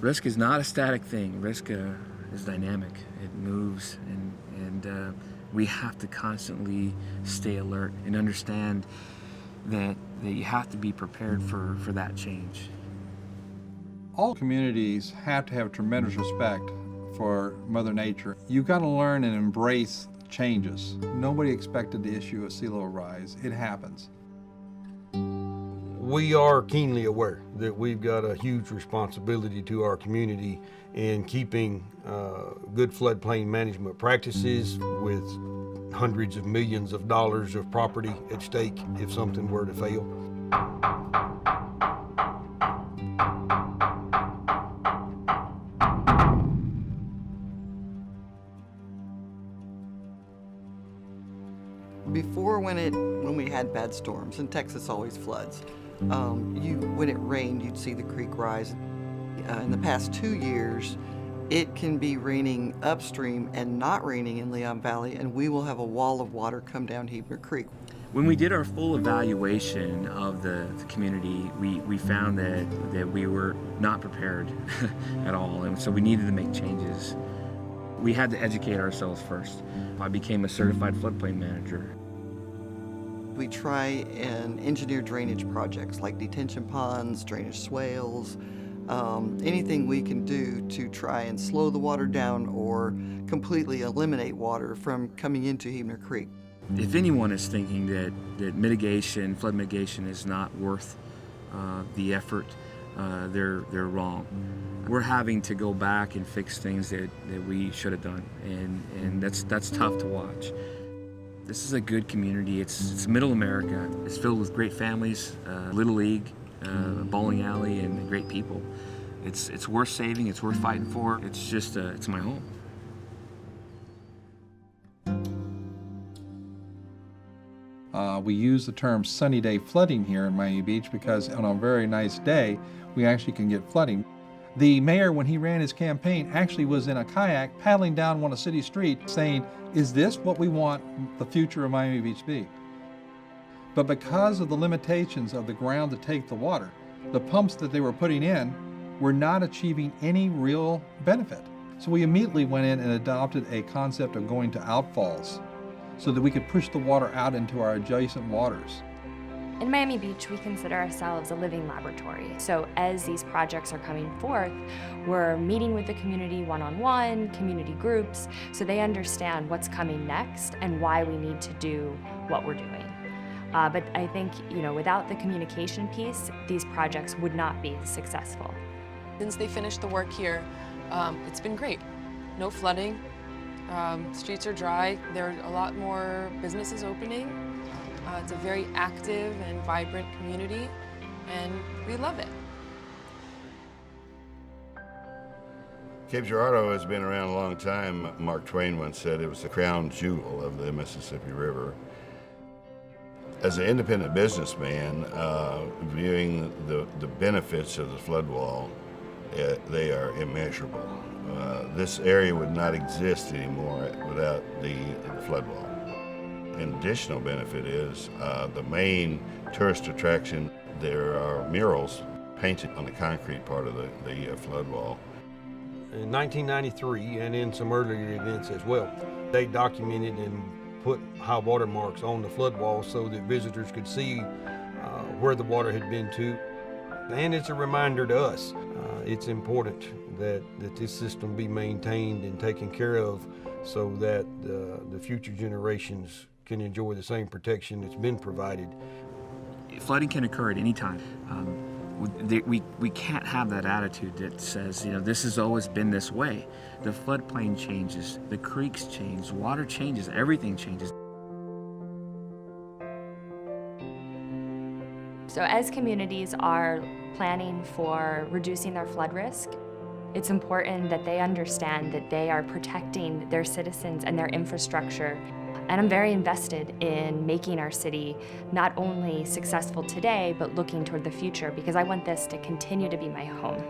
Risk is not a static thing. Risk is dynamic. It moves, and we have to constantly stay alert and understand that you have to be prepared for that change. All communities have to have tremendous respect for Mother Nature. You've got to learn and embrace changes. Nobody expected the issue of sea level rise. It happens. We are keenly aware that we've got a huge responsibility to our community in keeping good floodplain management practices with hundreds of millions of dollars of property at stake if something were to fail. Before, when we had bad storms, and Texas always floods, when it rained, you'd see the creek rise. In the past 2 years, it can be raining upstream and not raining in Leon Valley, and we will have a wall of water come down Heber Creek. When we did our full evaluation of the community, we found that we were not prepared at all, and so we needed to make changes. We had to educate ourselves first. I became a certified floodplain manager. We try and engineer drainage projects like detention ponds, drainage swales, anything we can do to try and slow the water down or completely eliminate water from coming into Heber Creek. If anyone is thinking that mitigation, flood mitigation is not worth the effort, they're wrong. We're having to go back and fix things that we should have done, and that's tough to watch. This is a good community. It's middle America. It's filled with great families, Little League, bowling alley, and great people. It's worth saving. It's worth fighting for. It's just it's my home. We use the term sunny day flooding here in Miami Beach because on a very nice day, we actually can get flooding. The mayor, when he ran his campaign, actually was in a kayak paddling down one of the city streets saying, is this what we want the future of Miami Beach to be? But because of the limitations of the ground to take the water, the pumps that they were putting in were not achieving any real benefit. So we immediately went in and adopted a concept of going to outfalls so that we could push the water out into our adjacent waters. In Miami Beach, we consider ourselves a living laboratory. So as these projects are coming forth, we're meeting with the community one-on-one, community groups, so they understand what's coming next and why we need to do what we're doing. But I think, without the communication piece, these projects would not be successful. Since they finished the work here, it's been great. No flooding, streets are dry, there are a lot more businesses opening. It's a very active and vibrant community, and we love it. Cape Girardeau has been around a long time. Mark Twain once said it was the crown jewel of the Mississippi River. As an independent businessman, viewing the benefits of the flood wall, they are immeasurable. This area would not exist anymore without the flood wall. An additional benefit is the main tourist attraction. There are murals painted on the concrete part of the flood wall. In 1993, and in some earlier events as well, they documented and put high water marks on the flood wall so that visitors could see where the water had been to. And it's a reminder to us, it's important that this system be maintained and taken care of so that the future generations can enjoy the same protection that's been provided. Flooding can occur at any time. We can't have that attitude that says, this has always been this way. The floodplain changes, the creeks change, water changes, everything changes. So as communities are planning for reducing their flood risk, it's important that they understand that they are protecting their citizens and their infrastructure. And I'm very invested in making our city not only successful today, but looking toward the future, because I want this to continue to be my home.